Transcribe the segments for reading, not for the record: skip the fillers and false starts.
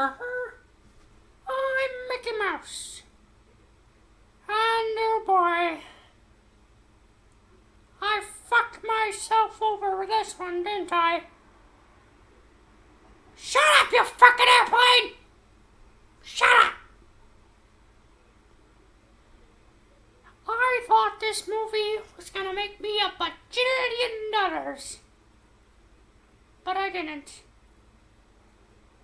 I'm Mickey Mouse. And oh boy, I fucked myself over with this one, didn't I? Shut up, you fucking airplane! Shut up! I thought this movie was gonna make me $1 bajillion. But I didn't.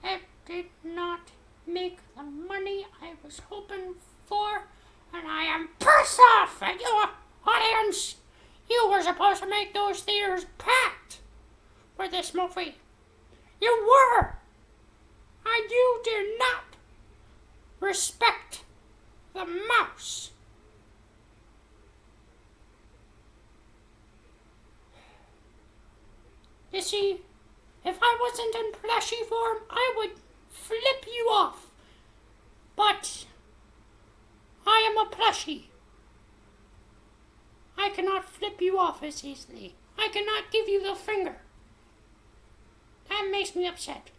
It did not make the money I was hoping for, and I am pissed off at you, audience. You were supposed to make those theaters packed for this movie. You were! And you did not respect the mouse. You see, if I wasn't in plushie form, I would flip you off. But I am a plushie. I cannot flip you off as easily. I cannot give you the finger. That makes me upset.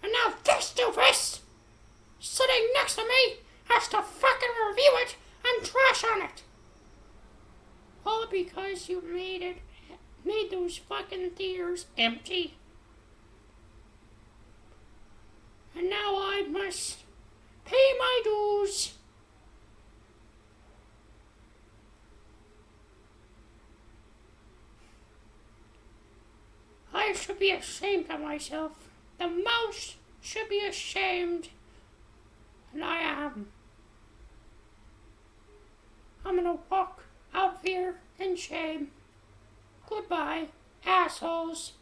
And now this doofus, sitting next to me, has to fucking review it and trash on it. All because you made those fucking theaters empty. And now I must pay my dues. I should be ashamed of myself. The mouse should be ashamed. And I am. I'm gonna walk out here in shame. Goodbye, assholes.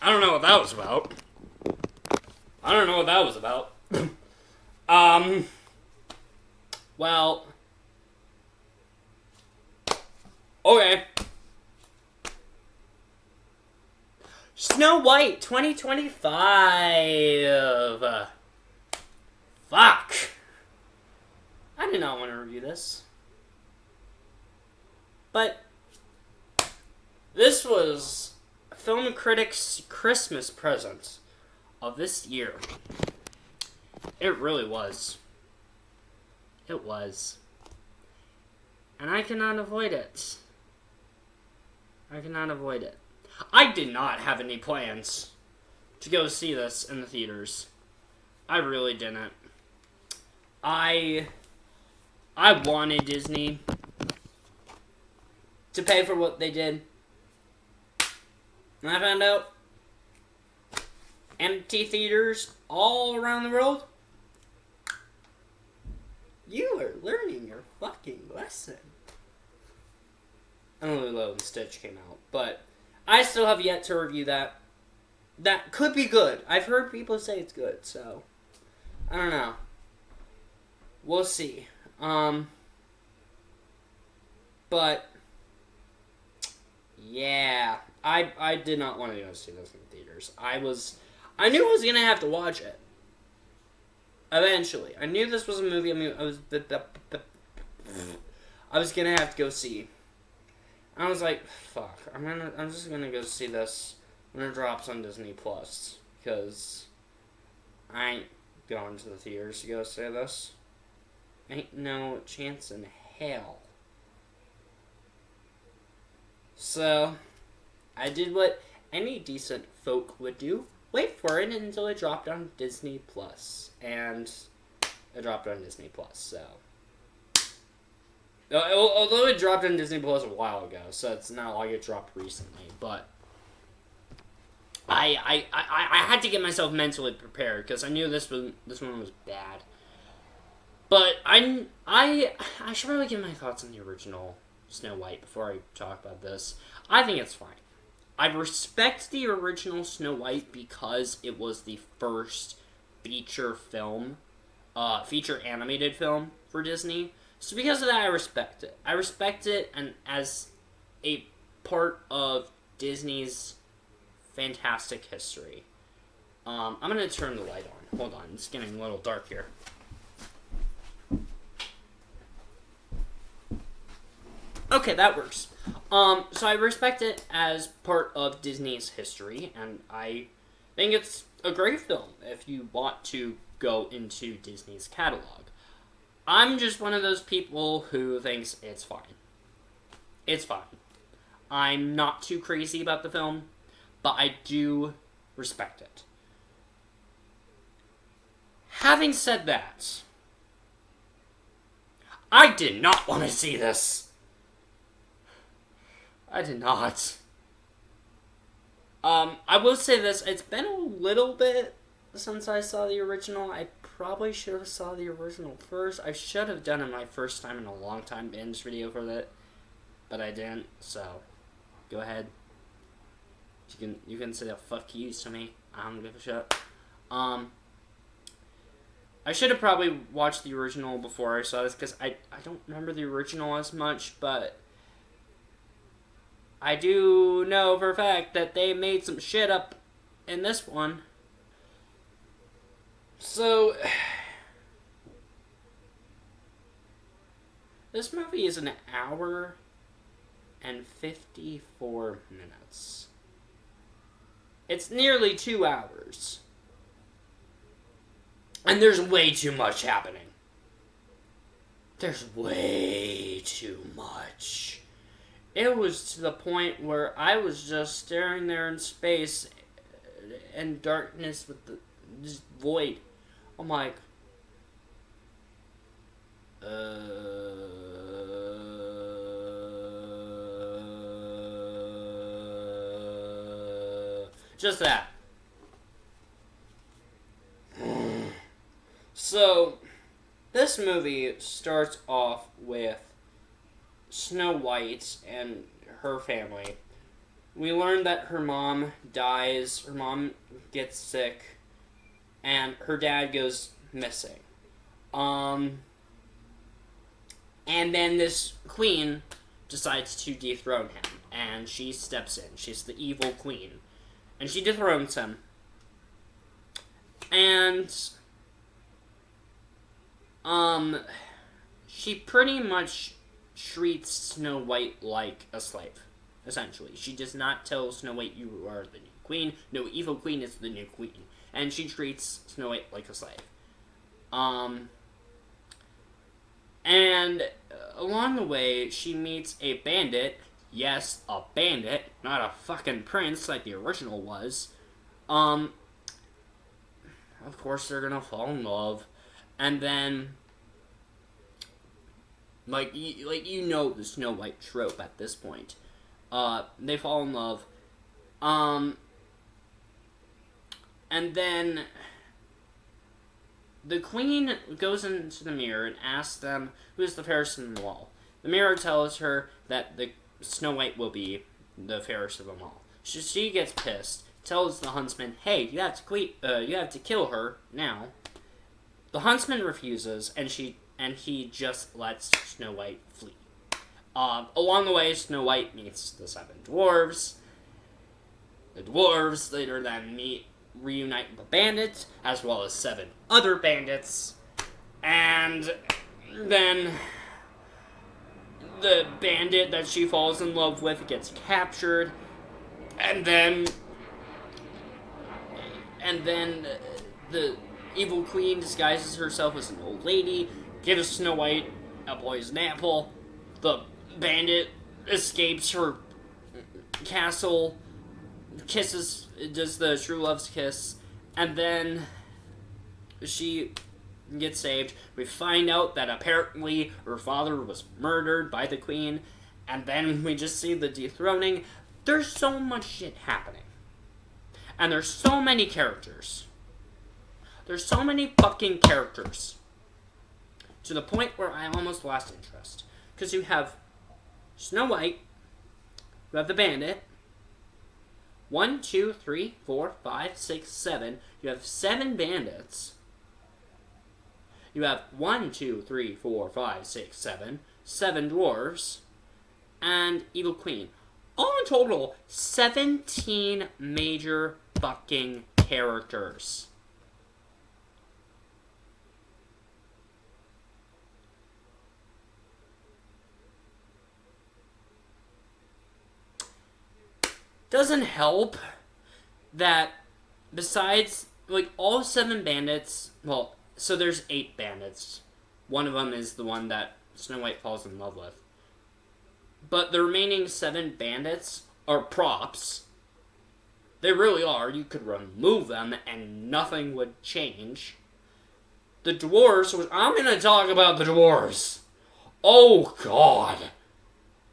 I don't know what that was about. Well, okay. Snow White 2025. Fuck. I did not want to review this. But this was a film critic's Christmas present of this year. It really was. It was. And I cannot avoid it. I did not have any plans to go see this in the theaters. I really didn't. I wanted Disney to pay for what they did. And I found out empty theaters all around the world. You are learning your fucking lesson. And Lilo and Stitch came out, but I still have yet to review that. That could be good. I've heard people say it's good, so I don't know. We'll see. But yeah, I did not want to go see this in the theaters. I knew I was gonna have to watch it. Eventually, I knew this was a movie. I was gonna have to go see. I was like, fuck. I'm just gonna go see this when it drops on Disney Plus, because I ain't going to the theaters to go see this. Ain't no chance in hell. So I did what any decent folk would do. Wait for it until it dropped on Disney Plus. And it dropped on Disney Plus, so. Although it dropped on Disney Plus a while ago, so it's not like it dropped recently, but I had to get myself mentally prepared, because I knew this one was bad. But I should probably give my thoughts on the original Snow White before I talk about this. I think it's fine. I respect the original Snow White because it was the first feature animated film for Disney. So because of that, I respect it. I respect it and as a part of Disney's fantastic history. I'm going to turn the light on. Hold on, it's getting a little dark here. Okay, that works. So I respect it as part of Disney's history, and I think it's a great film if you want to go into Disney's catalog. I'm just one of those people who thinks it's fine. It's fine. I'm not too crazy about the film, but I do respect it. Having said that, I did not want to see this. I did not. I will say this, it's been a little bit since I saw the original. I probably should have saw the original first. I should have done it my first time in a long time binge video for that, but I didn't, so go ahead. You can say a fuck you to me. I don't give a shit. I should have probably watched the original before I saw this, because I don't remember the original as much, but I do know for a fact that they made some shit up in this one. So, this movie is an hour and 54 minutes. It's nearly 2 hours. And there's way too much happening. There's way too much. It was to the point where I was just staring there in space and darkness with the just void. I'm like, just that. So, this movie starts off with Snow White and her family. We learn that her mom dies, her mom gets sick, and her dad goes missing. And then this queen decides to dethrone him, and she steps in. She's the evil queen. And she dethrones him. And she pretty much treats Snow White like a slave, essentially. She does not tell Snow White, you are the new queen. No, evil queen is the new queen. And she treats Snow White like a slave. And along the way, she meets a bandit. Yes, a bandit, not a fucking prince like the original was. Of course they're gonna fall in love. And then, you know the Snow White trope at this point. They fall in love. And then the queen goes into the mirror and asks them who's the fairest of them all. The mirror tells her that the Snow White will be the fairest of them all. She gets pissed, tells the huntsman, "Hey, you have to kill her now." The huntsman refuses, and he just lets Snow White flee. Along the way, Snow White meets the 7 dwarves. The dwarves later then reunite with the bandit, as well as 7 other bandits. And then the bandit that she falls in love with gets captured. And then the evil queen disguises herself as an old lady, gives Snow White a poison apple. The bandit escapes her castle, does the true love's kiss, and then she gets saved. We find out that apparently her father was murdered by the queen, and then we just see the dethroning. There's so much shit happening. And there's so many characters. There's so many fucking characters. To the point where I almost lost interest. Because you have Snow White, you have the bandit, 1, 2, 3, 4, 5, 6, 7. You have 7 bandits. You have 1, 2, 3, 4, 5, 6, 7. 7 dwarves. And Evil Queen. All in total, 17 major fucking characters. doesn't help that besides, like, all 7 bandits, well, so there's 8 bandits. One of them is the one that Snow White falls in love with. But the remaining 7 bandits are props. They really are. You could remove them and nothing would change. The dwarves, which I'm going to talk about the dwarves. Oh, God.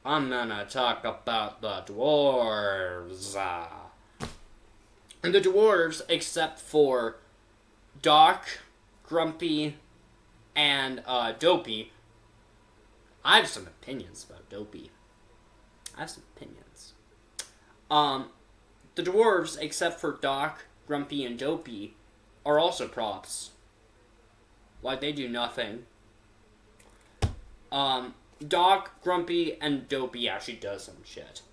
I'm going to talk about the dwarves. And the dwarves, except for Doc, Grumpy, and Dopey. I have some opinions about Dopey. The dwarves, except for Doc, Grumpy, and Dopey, are also props. Like, they do nothing. Doc, Grumpy, and Dopey actually does some shit.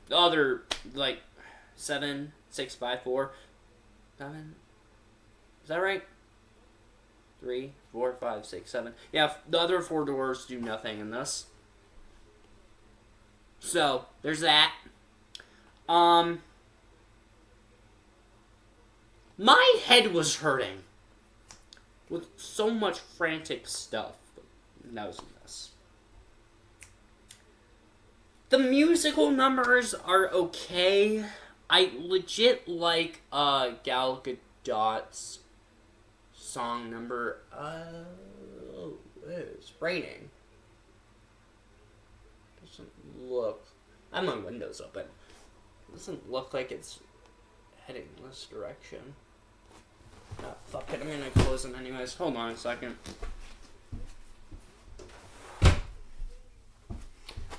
The other, like, 7, 6, 5, 4, 7. Is that right? 3, 4, 5, 6, 7. Yeah, the other 4 dwarves do nothing in this. So, there's that. My head was hurting with so much frantic stuff. That was a mess. The musical numbers are okay. I legit like Gal Gadot's song number. It's raining. Doesn't look. I have my windows open. Doesn't look like it's heading this direction. Oh, fuck it, I'm gonna close them anyways. Hold on a second.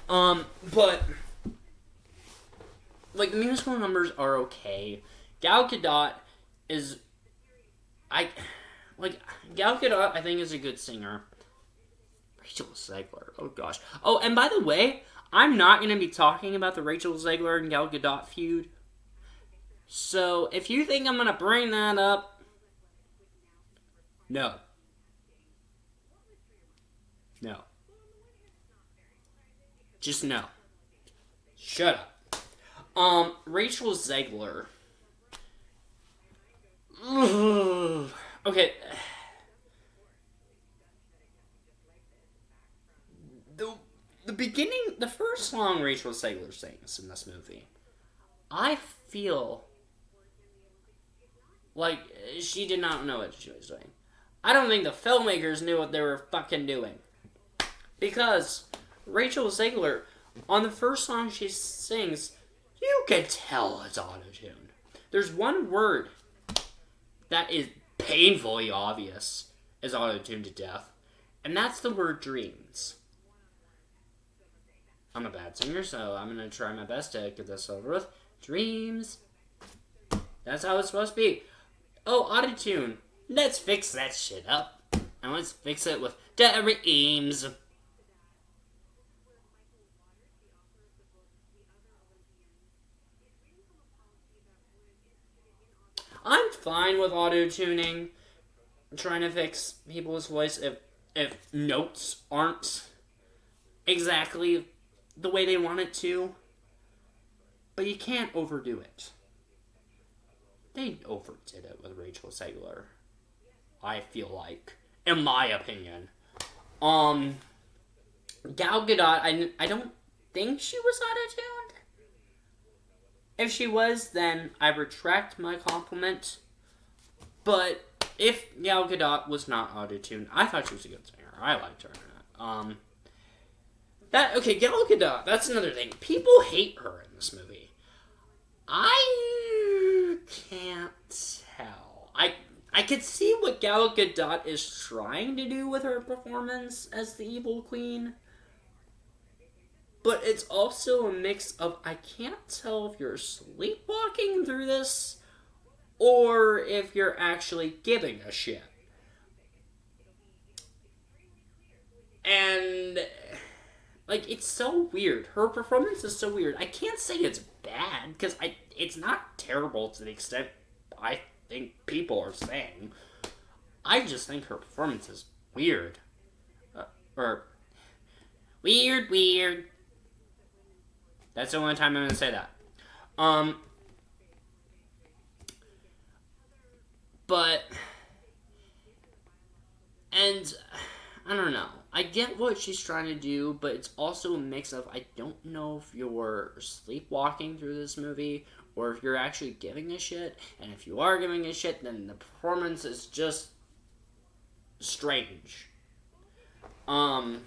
But like, the musical numbers are okay. Gal Gadot is... Gal Gadot, I think, is a good singer. Rachel Zegler, oh gosh. Oh, and by the way, I'm not going to be talking about the Rachel Zegler and Gal Gadot feud. So, if you think I'm going to bring that up, no. No. Just no. Shut up. Rachel Zegler. Okay. The beginning, the first song Rachel Zegler sings in this movie, I feel like she did not know what she was doing. I don't think the filmmakers knew what they were fucking doing. Because Rachel Zegler, on the first song she sings, you can tell it's auto-tuned. There's one word that is painfully obvious is auto-tuned to death, and that's the word dreams. I'm a bad singer, so I'm going to try my best to get this over with. Dreams. That's how it's supposed to be. Oh, auto-tune. Let's fix that shit up. And let's fix it with dreams. I'm fine with auto-tuning. Trying to fix people's voice if notes aren't exactly the way they want it to. But you can't overdo it. They overdid it with Rachel Zegler, I feel like, in my opinion. Gal Gadot, I don't think she was auto-tuned. If she was, then I retract my compliment. But if Gal Gadot was not auto-tuned, I thought she was a good singer. I liked her in it. Gal Gadot, that's another thing. People hate her in this movie. I can't tell. I could see what Gal Gadot is trying to do with her performance as the evil queen. But it's also a mix of, I can't tell if you're sleepwalking through this or if you're actually giving a shit. And, like, it's so weird. Her performance is so weird. I can't say it's bad, because it's not terrible to the extent I think people are saying. I just think her performance is weird. Weird. That's the only time I'm going to say that. But, and I don't know. I get what she's trying to do, but it's also a mix of, I don't know if you're sleepwalking through this movie or if you're actually giving a shit. And if you are giving a shit, then the performance is just strange. But,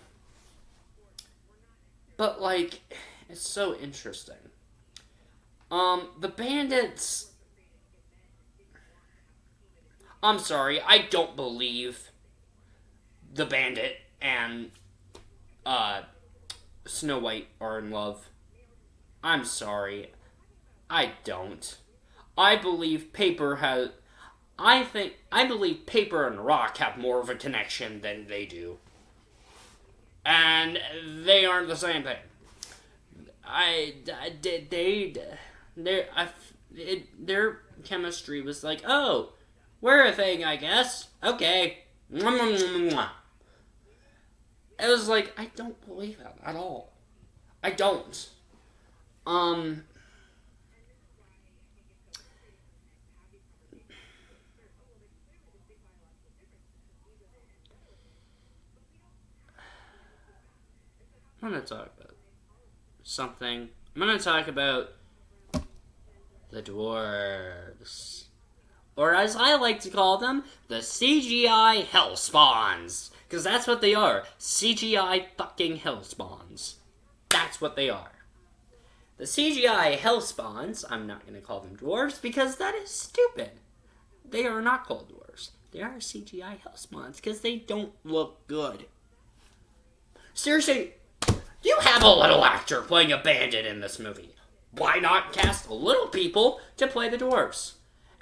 like, it's so interesting. The bandits... I'm sorry, I don't believe the bandit and, Snow White are in love. I'm sorry. I don't. I believe Paper and Rock have more of a connection than they do. And they aren't the same thing. Their chemistry was like, oh, we're a thing, I guess. Okay. It was like, I don't believe that at all. I don't. I'm gonna talk about something. I'm gonna talk about the dwarves. Or as I like to call them, the CGI hellspawns. Because that's what they are. CGI fucking hellspawns. That's what they are. The CGI hellspawns, I'm not going to call them dwarves because that is stupid. They are not called dwarves. They are CGI hellspawns because they don't look good. Seriously, you have a little actor playing a bandit in this movie. Why not cast little people to play the dwarves?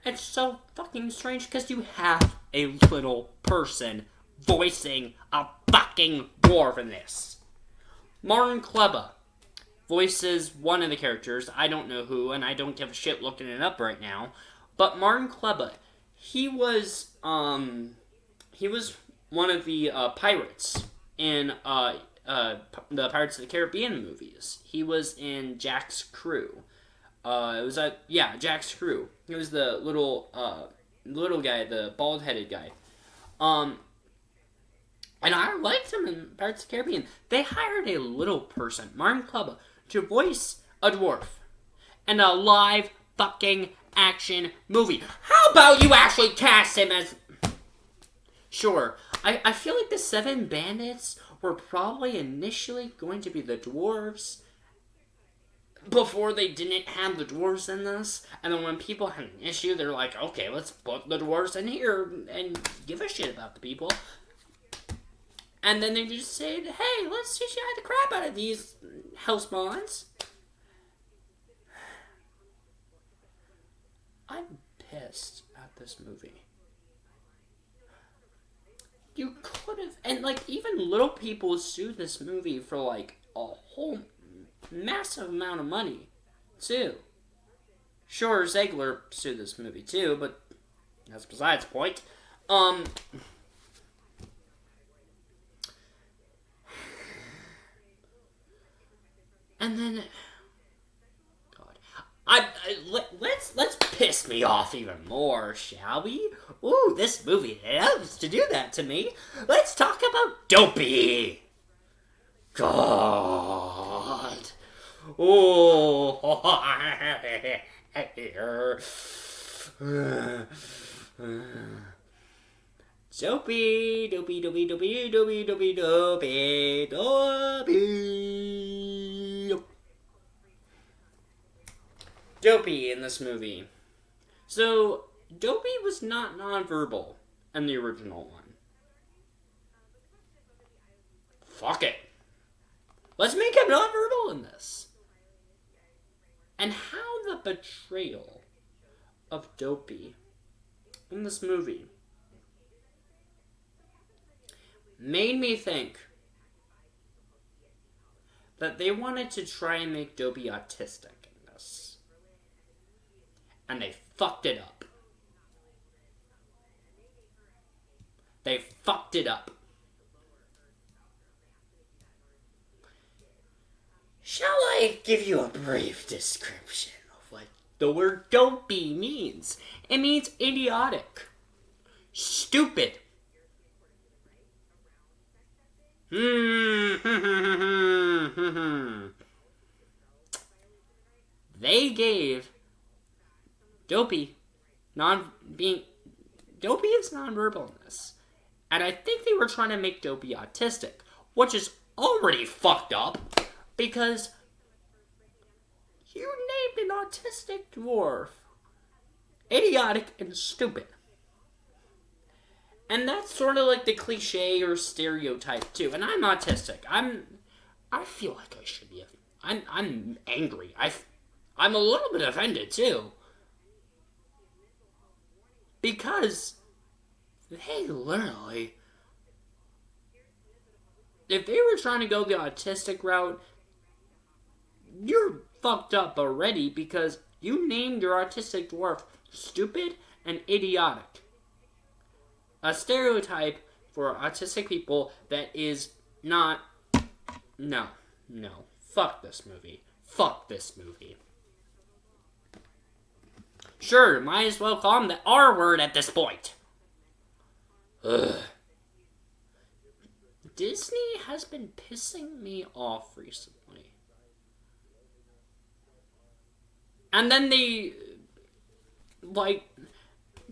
It's so fucking strange because you have a little person voicing a fucking dwarf in this. Martin Kleba voices one of the characters. I don't know who, and I don't give a shit looking it up right now. But Martin Kleba, he was one of the pirates in the Pirates of the Caribbean movies. He was in Jack's Crew. Jack's Crew. He was the little guy, the bald-headed guy. And I liked him in Pirates of the Caribbean. They hired a little person, Martin Kleba, to voice a dwarf in a live fucking action movie. How about you actually cast him as... Sure, I feel like the 7 bandits were probably initially going to be the dwarves before they didn't have the dwarves in this. And then when people had an issue, they're like, okay, let's put the dwarves in here and give a shit about the people. And then they just said, hey, let's CGI the crap out of these hellspawns. I'm pissed at this movie. You could have, and like even little people sued this movie for like a whole massive amount of money, too. Sure, Zegler sued this movie too, but that's besides the point. And then, God, let's piss me off even more, shall we? Ooh, this movie loves to do that to me. Let's talk about Dopey. God. Oh. Dopey, dopey, dopey, dopey, dopey, dopey, dopey, dopey. Dopey in this movie. So, Dopey was not nonverbal in the original one. Fuck it. Let's make him nonverbal in this. And how the betrayal of Dopey in this movie made me think that they wanted to try and make Dopey autistic in this. And they fucked it up. They fucked it up. Shall I give you a brief description of what the word dopey means. It means idiotic. Stupid. They gave dopey dopey is nonverbalness. And I think they were trying to make dopey autistic, which is already fucked up because you named an autistic dwarf idiotic and stupid. And that's sort of like the cliche or stereotype too. And I'm autistic. I feel like I should be. I'm angry. I'm a little bit offended too. Because they literally, if they were trying to go the autistic route, you're fucked up already because you named your autistic dwarf stupid and idiotic. A stereotype for autistic people that is not... No. Fuck this movie. Sure, might as well call him the R word at this point. Ugh. Disney has been pissing me off recently. And then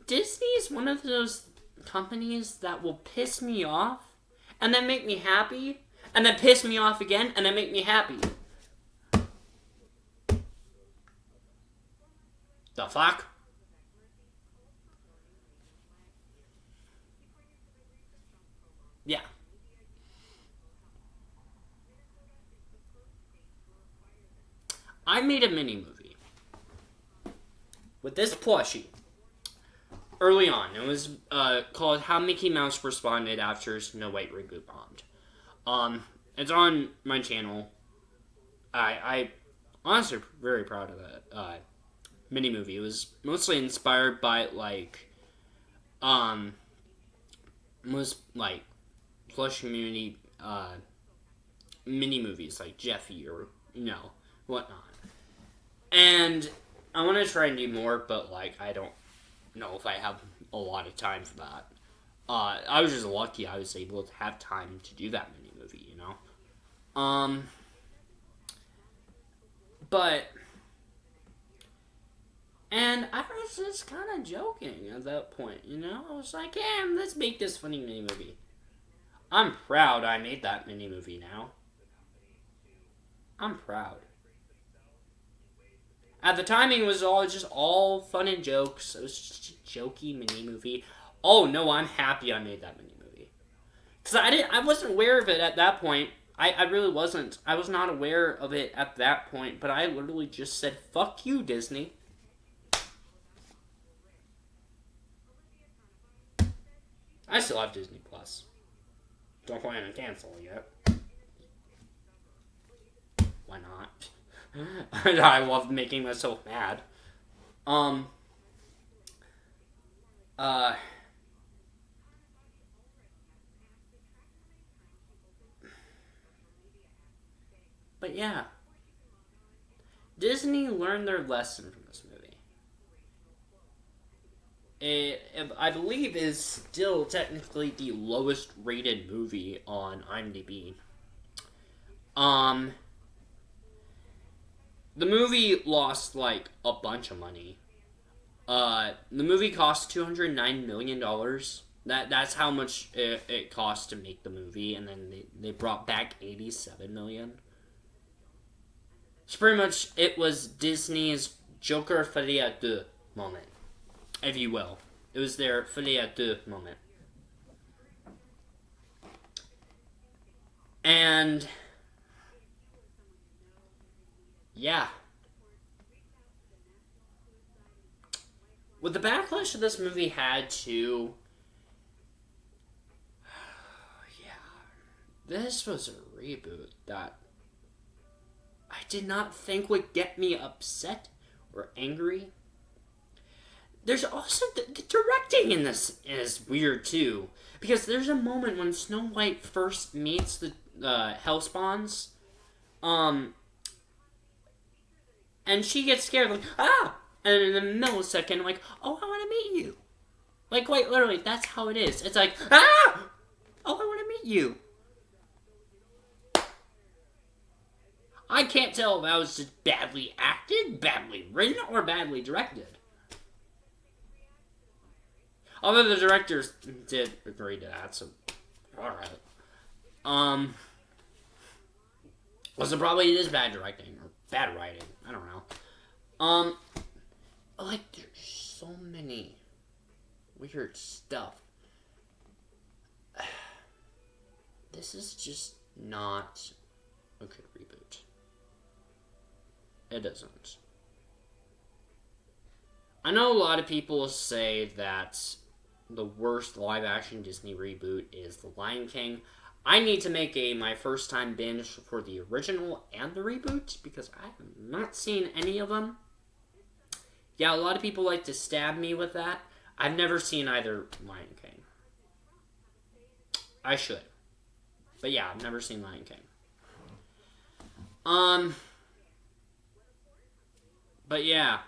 Disney's one of those companies that will piss me off and then make me happy and then piss me off again and then make me happy. The fuck? Yeah. I made a mini movie with this plushie early on. It was called How Mickey Mouse Responded After Snow White Reboot Bombed. It's on my channel. I honestly very proud of that mini movie. It was mostly inspired by plush community mini movies like Jeffy or whatnot. And I want to try and do more, but I don't know if I have a lot of time for that. I was just lucky I was able to have time to do that mini movie, and I was just kind of joking at that point, I was like, yeah, let's make this funny mini movie. I'm proud I made that mini movie now. I'm proud. At the time, it was all fun and jokes. It was just a jokey mini movie. Oh no, I'm happy I made that mini movie. Because I wasn't aware of it at that point. I really wasn't. I was not aware of it at that point, but I literally just said, fuck you, Disney. I still have Disney Plus. Don't plan on canceling it. Why not? I love making myself mad. But yeah. Disney learned their lesson from this movie. I believe is still technically the lowest rated movie on IMDb. The movie lost a bunch of money. The movie cost $209 million. That's how much it cost to make the movie, and then they brought back $87 million. So pretty much it was Disney's Joker folie à deux moment, if you will. It was their folie à deux moment. And yeah. What the backlash of this movie had to... This was a reboot that I did not think would get me upset or angry. There's also the directing in this is weird too, because there's a moment when Snow White first meets the Hellspawns, and she gets scared, like, ah, And in a millisecond, like, oh, I want to meet you. Like, quite literally, that's how it is. It's like, ah! Oh, I want to meet you. I can't tell if that was just badly acted, badly written, or badly directed. Although the directors did agree to that, so alright. So probably it is bad directing, or bad writing, I don't know. Like, there's so many weird stuff. This is just not a good reboot. It isn't. I know a lot of people say that the worst live-action Disney reboot is The Lion King. I need to make my first-time binge for the original and the reboot, because I have not seen any of them. Yeah, a lot of people like to stab me with that. I've never seen either Lion King. I should. But yeah, I've never seen Lion King. But yeah.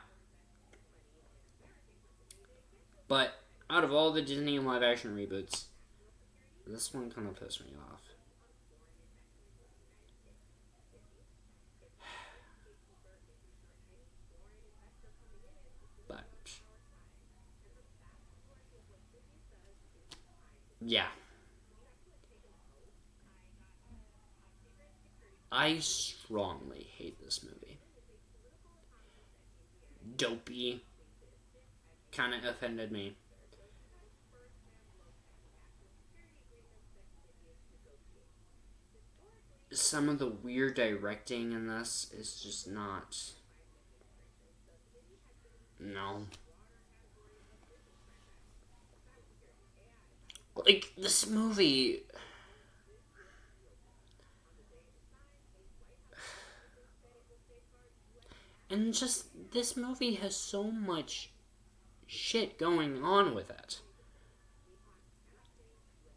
But out of all the Disney and live-action reboots, this one kind of pissed me off. But yeah. I strongly hate this movie. Dopey kind of offended me. Some of the weird directing in this is just not... No. Like, this movie... And just, this movie has so much shit going on with it.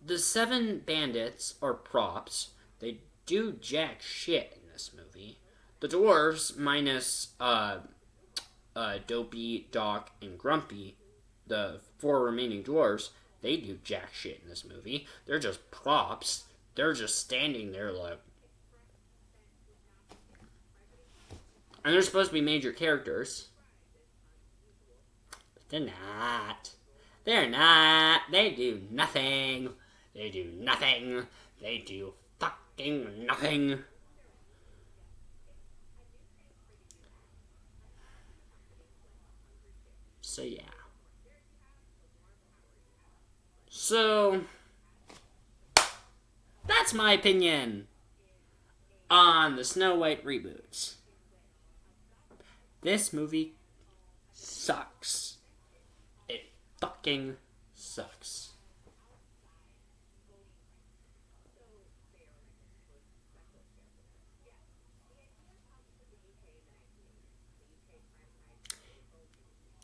The 7 bandits are props. They do jack shit in this movie. The dwarves, minus Dopey, Doc, and Grumpy, the 4 remaining dwarves, they do jack shit in this movie. They're just props. They're just standing there like... And they're supposed to be major characters. But they're not. They're not. They do nothing. They do nothing. They do fucking nothing. So, yeah. So, that's my opinion on the Snow White reboots. This movie sucks. It fucking sucks.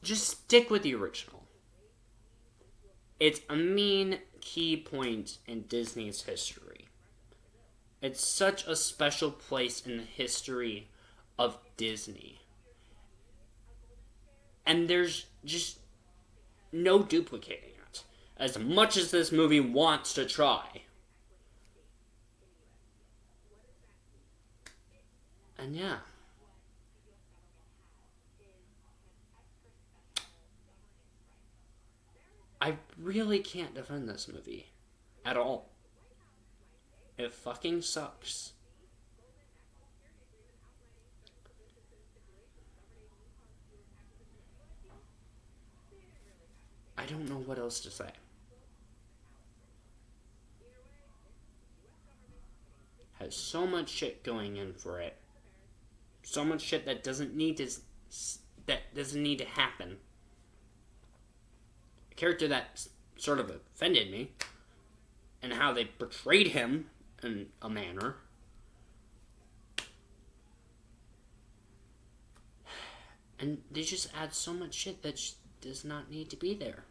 Just stick with the original. It's a main key point in Disney's history. It's such a special place in the history of Disney. And there's just no duplicating it. As much as this movie wants to try. And yeah. I really can't defend this movie. At all. It fucking sucks. I don't know what else to say. Has so much shit going in for it. So much shit that doesn't need to happen. A character that sort of offended me, and how they portrayed him in a manner. And they just add so much shit that does not need to be there.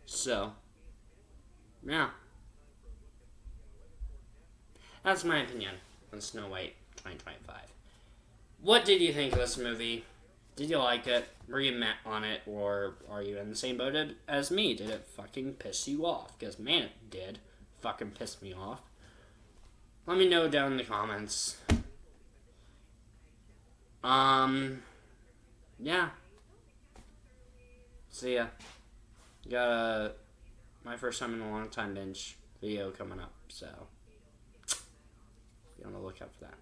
So, yeah. That's my opinion. on Snow White 2025. What did you think of this movie? Did you like it? Were you mad on it? Or are you in the same boat as me? Did it fucking piss you off? Because, man, it did. Fucking pissed me off. Let me know down in the comments. Yeah. See ya. Got my first time in a long time binge video coming up, so be on the lookout for that.